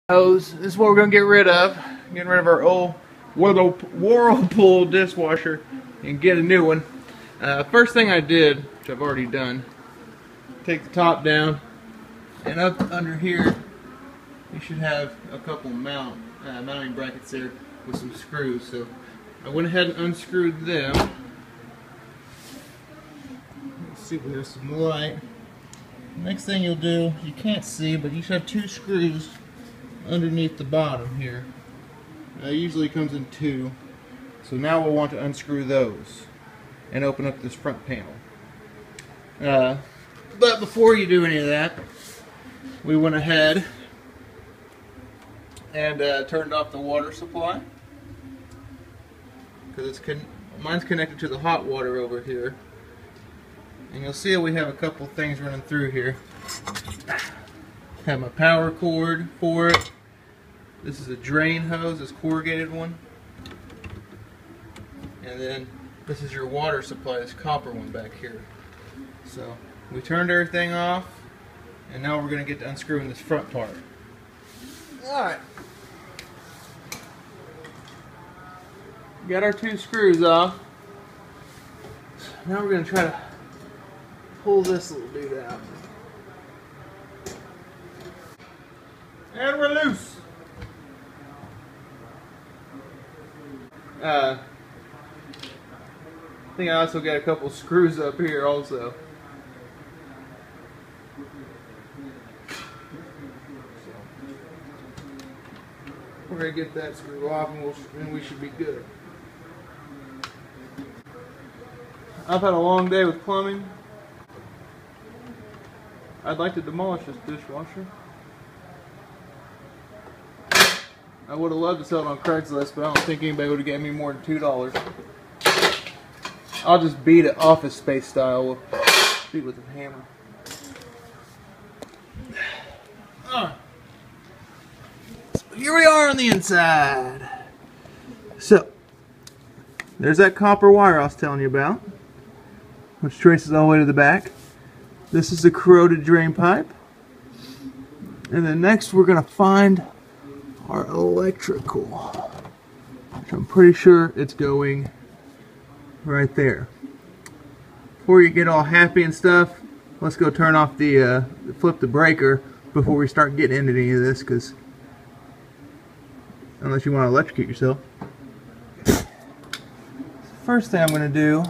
Hose. This is what we're going to get rid of. Getting rid of our old Whirlpool dishwasher and get a new one. First thing I did, which I've already done, take the top down, and up under here you should have a couple mounting brackets there with some screws. So I went ahead and unscrewed them. Let's see if there's some light. Next thing you'll do, you can't see, but you should have two screws underneath the bottom here. Usually comes in two. So now we'll want to unscrew those and open up this front panel. But before you do any of that, we went ahead and turned off the water supply, because mine's connected to the hot water over here. And you'll see we have a couple things running through here. Have my power cord for it. This is a drain hose, this corrugated one. And then this is your water supply, this copper one back here. So we turned everything off, and now we're going to get to unscrewing this front part. Alright. Got our two screws off. Now we're going to try to pull this little dude out. And we're loose. I think I also got a couple screws up here also. We're going to get that screw off, and we should be good. I've had a long day with plumbing. I'd like to demolish this dishwasher. I would have loved to sell it on Craigslist, but I don't think anybody would have given me more than $2. I'll just beat it Office Space style. We'll beat with a hammer. So here we are on the inside. So there's that copper wire I was telling you about, which traces all the way to the back. This is the corroded drain pipe. And then next we're going to find our electrical, which I'm pretty sure it's going right there. Before you get all happy and stuff, let's go turn off flip the breaker before we start getting into any of this, because unless you want to electrocute yourself. First thing I'm going to do,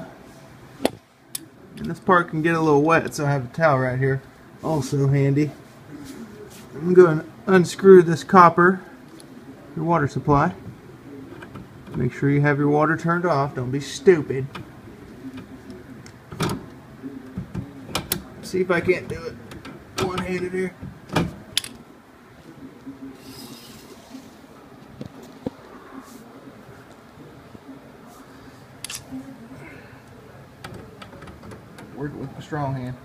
and this part can get a little wet, so I have a towel right here, also handy. I'm going to unscrew this copper, your water supply. Make sure you have your water turned off. Don't be stupid. See if I can't do it one-handed here. Work with a strong hand.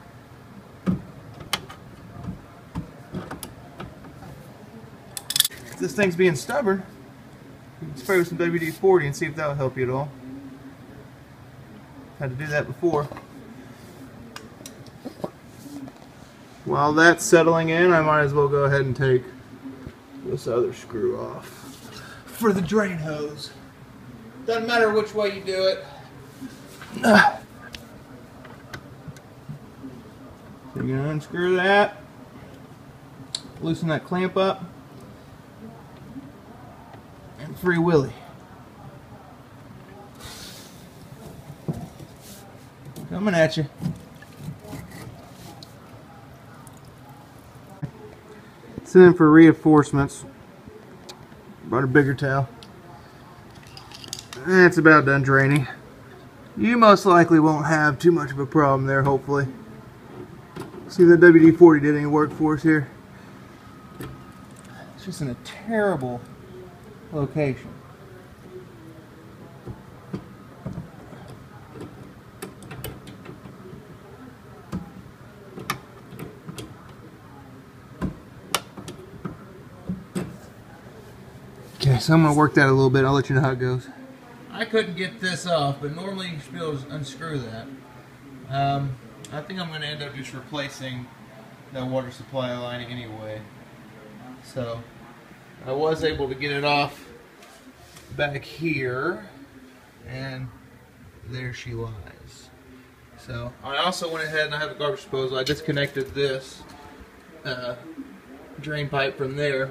If this thing's being stubborn, you can spray with some WD-40 and see if that'll help you at all. Had to do that before. While that's settling in, I might as well go ahead and take this other screw off for the drain hose. Doesn't matter which way you do it. So you're going to unscrew that, loosen that clamp up, and free Willy. Coming at you. Send in for reinforcements. Brought a bigger towel. That's about done draining. You most likely won't have too much of a problem there, hopefully. See if that WD-40 did any work for us here. It's just in a terrible location. Okay, so I'm going to work that a little bit. I'll let you know how it goes. I couldn't get this off, but normally you should be able to unscrew that. I think I'm going to end up just replacing that water supply line anyway. So I was able to get it off back here, and there she lies. So I also went ahead and I have a garbage disposal. I disconnected this drain pipe from there.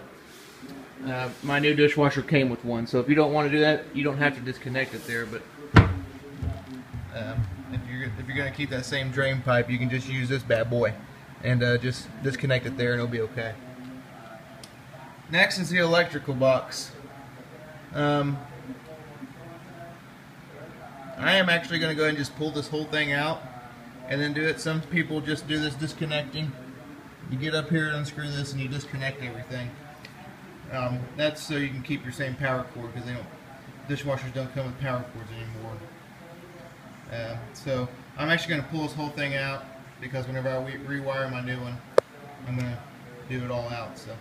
My new dishwasher came with one, so if you don't want to do that, you don't have to disconnect it there. But if you're going to keep that same drain pipe, you can just use this bad boy and just disconnect it there, and it'll be okay. Next is the electrical box. I am actually going to go ahead and just pull this whole thing out and then do it. Some people just do this disconnecting. You get up here and unscrew this and you disconnect everything. That's so you can keep your same power cord, because dishwashers don't come with power cords anymore. So I'm actually going to pull this whole thing out, because whenever I rewire my new one, I'm going to do it all out. So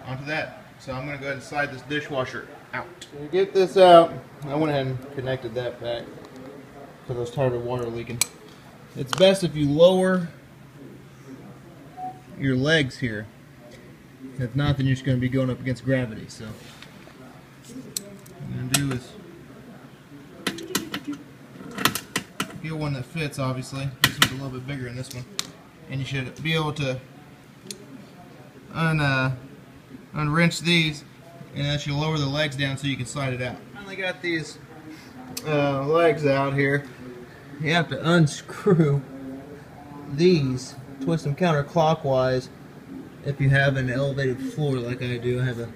onto that. So I'm going to go ahead and slide this dishwasher out. To get this out, I went ahead and connected that back because I was tired of water leaking. It's best if you lower your legs here. If not, then you're just going to be going up against gravity. So what I'm going to do is get one that fits, obviously. This one's a little bit bigger than this one. And you should be able to unwrench these, and as you lower the legs down so you can slide it out. Finally got these legs out here. You have to unscrew these, twist them counterclockwise if you have an elevated floor like I do. I have an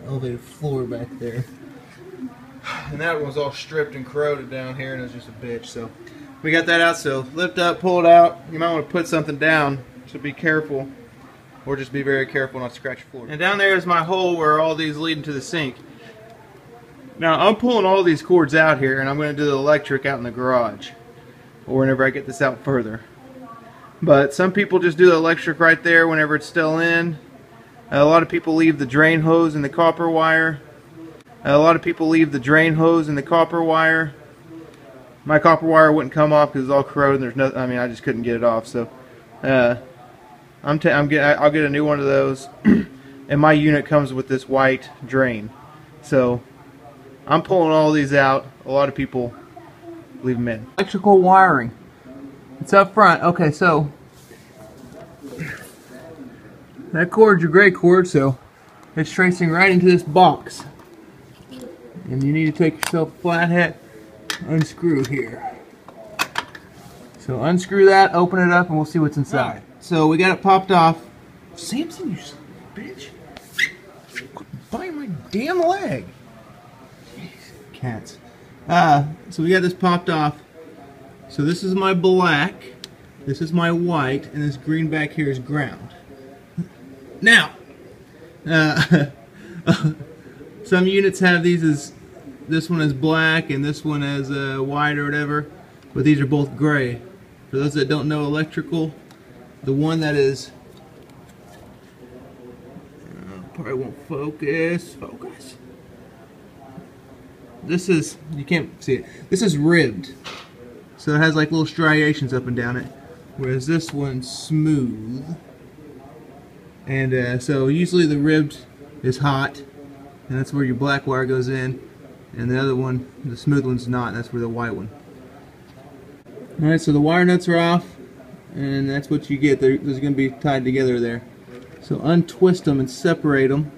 elevated floor back there. And that one was all stripped and corroded down here, and it was just a bitch. So we got that out, so lift up, pull it out. You might want to put something down, so be careful. Or just be very careful not to scratch your floor. And down there is my hole where all these lead into the sink. Now I'm pulling all these cords out here, and I'm going to do the electric out in the garage, or whenever I get this out further. But some people just do the electric right there whenever it's still in. A lot of people leave the drain hose in the copper wire. My copper wire wouldn't come off because it's all corroded. There's no, I mean, I just couldn't get it off. So I'll get a new one of those, and my unit comes with this white drain. So I'm pulling all these out. A lot of people leave them in. Electrical wiring. It's up front. Okay, so that cord's your gray cord, so it's tracing right into this box. And you need to take yourself a flathead, unscrew here. So unscrew that, open it up, and we'll see what's inside. Right. So we got it popped off. Samson, you son of a bitch. Bite my damn leg. Jeez, cats. So we got this popped off. So this is my black, this is my white, and this green back here is ground. Now, some units have these as, this one is black and this one as white or whatever, but these are both gray. For those that don't know electrical, the one that is, probably won't focus. This is, you can't see it, this is ribbed. So it has like little striations up and down it, whereas this one's smooth. And so usually the ribbed is hot, and that's where your black wire goes in, and the other one, the smooth one's not, and that's where the white one. Alright, so the wire nuts are off, and that's what you get. They're going to be tied together there. So untwist them and separate them.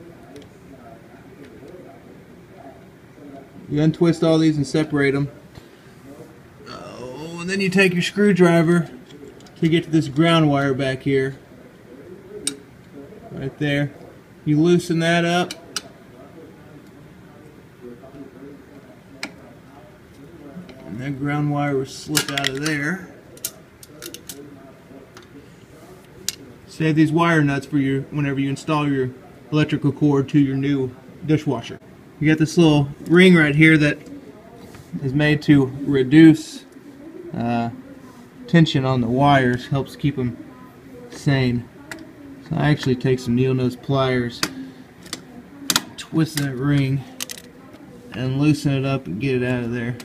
You untwist all these and separate them. And then you take your screwdriver to get to this ground wire back here. Right there. You loosen that up. And that ground wire will slip out of there. Save these wire nuts for your, whenever you install your electrical cord to your new dishwasher. You got this little ring right here that is made to reduce tension on the wires, helps keep them sane. So I actually take some needle nose pliers, twist that ring, and loosen it up and get it out of there.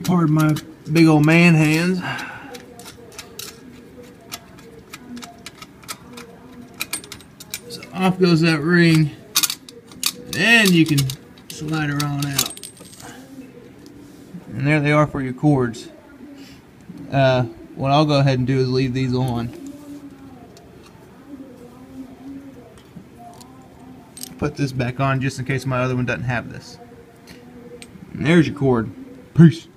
Pardon my big old man hands. So Off goes that ring. Then you can slide her on out. And there they are for your cords. What I'll go ahead and do is leave these on. Put this back on just in case my other one doesn't have this. And there's your cord. Peace.